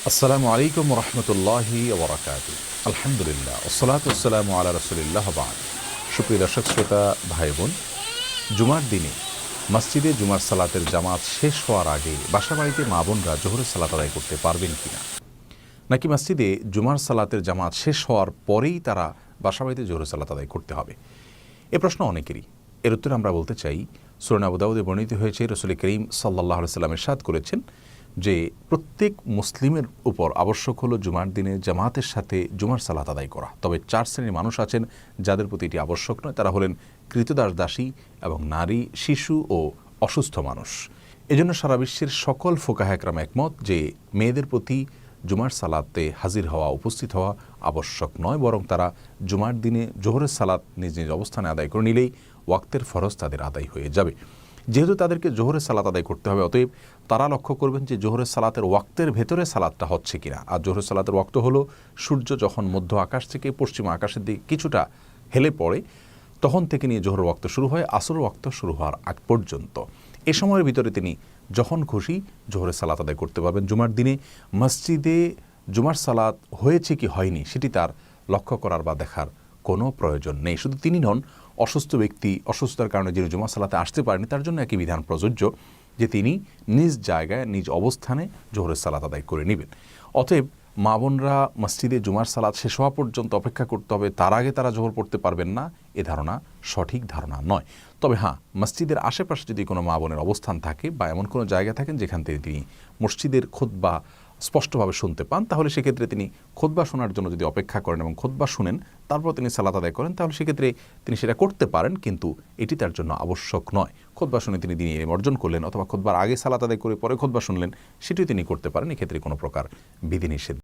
আসসালামু আলাইকুম রহমতুল্লাহি ওবরাকাতুহু। আলহামদুলিল্লাহ ওসসালাতু ওয়াসসালামু আলা রাসূলিল্লাহ বা'দ। সুপ্রিয় দর্শক শ্রোতা ভাই বোন, জুমার দিনে মসজিদে জুমার সালাতের জামাত শেষ হওয়ার আগে বাসাবাড়িতে মা বোনরা জোহরের সালাত আদায় করতে পারবেন কিনা, নাকি মসজিদে জুমার সালাতের জামাত শেষ হওয়ার পরেই তারা বাসাবাড়িতে জোহরের সালাত আদায় করতে হবে? এ প্রশ্ন অনেকেরই। এর উত্তরে আমরা বলতে চাই, সূরা আবু দাউদে বর্ণিত হয়েছে, রাসূল করিম সাল্লাল্লাহু আলাইহি ওয়াসাল্লাম ইরশাদ করেছেন যে প্রত্যেক মুসলিমের উপর আবশ্যক হলো জুমার দিনে জামাতের সাথে জুমার সালাত আদায় করা। তবে 4 শ্রেণীর মানুষ আছেন যাদের প্রতি এটি আবশ্যক নয়। তারা হলেন কৃতদাস দাসী এবং নারী, শিশু ও অসুস্থ মানুষ। এজন্য সারা বিশ্বের সকল ফুকাহা একরাম একমত যে মেয়েদের প্রতি জুমার সালাতে হাজির হওয়া, উপস্থিত হওয়া আবশ্যক নয়, বরং তারা জুমার দিনে জোহরের সালাত নিজ নিজ অবস্থানে আদায় করে নিলেই ওয়াক্তের ফরজ তাদের আদায় হয়ে যাবে। যেহেতু তাদেরকে জোহরের সালাত আদায় করতে হবে, অতএব তারা লক্ষ্য করবেন যে জোহরের সালাতের ওয়াক্তের ভেতরে সালাতটা হচ্ছে কিনা। আর জোহরের সালাতের ওয়াক্ত হলো সূর্য যখন মধ্য আকাশ থেকে পশ্চিম আকাশের দিকে কিছুটা হেলে পড়ে, তখন থেকে নিয়ে জোহরের ওয়াক্ত শুরু হয় আসরের ওয়াক্ত শুরু হওয়ার আগ পর্যন্ত। এ সময়ের ভিতরে তিনি যখন খুশি জোহরের সালাত আদায় করতে পারবেন। জুমার দিনে মসজিদে জুমার সালাত হয়েছে কি হয়নি সেটি তার লক্ষ্য করার বা দেখার কোনো প্রয়োজন নেই। শুধু তিনি নন, অসুস্থ ব্যক্তি, অসুস্থতার কারণে যিনি জুমা সালাতে আসতে পারেনি, তার জন্য একই বিধান প্রযোজ্য যে তিনি নিজ জায়গায় নিজ অবস্থানে জোহরের সালাত আদায় করে নেবেন। অতএব মা বোনরা মসজিদে জুমার সালাত শেষ হওয়া পর্যন্ত অপেক্ষা করতে হবে, তার আগে তারা জোহর পড়তে পারবেন না, এ ধারণা সঠিক ধারণা নয়। তবে হ্যাঁ, মসজিদের আশেপাশে যদি কোনো মা বোনের অবস্থান থাকে বা এমন কোনো জায়গা থাকেন যেখান থেকে তিনি মসজিদের খুতবা স্পষ্টভাবে শুনতে পান, তাহলে সেক্ষেত্রে তিনি খুতবা শোনার জন্য যদি অপেক্ষা করেন এবং খুতবা শুনেন তারপর তিনি সালাত আদায় করেন, তাহলে সেক্ষেত্রে তিনি সেটা করতে পারেন, কিন্তু এটি তার জন্য আবশ্যক নয়। খুতবা শুনে তিনি দিনে ইলম অর্জন করলেন অথবা খুতবার আগে সালাত আদায় করে পরে খুতবা শুনলেন, সেটিও তিনি করতে পারেন। এক্ষেত্রে কোনো প্রকার বিধিনিষেধ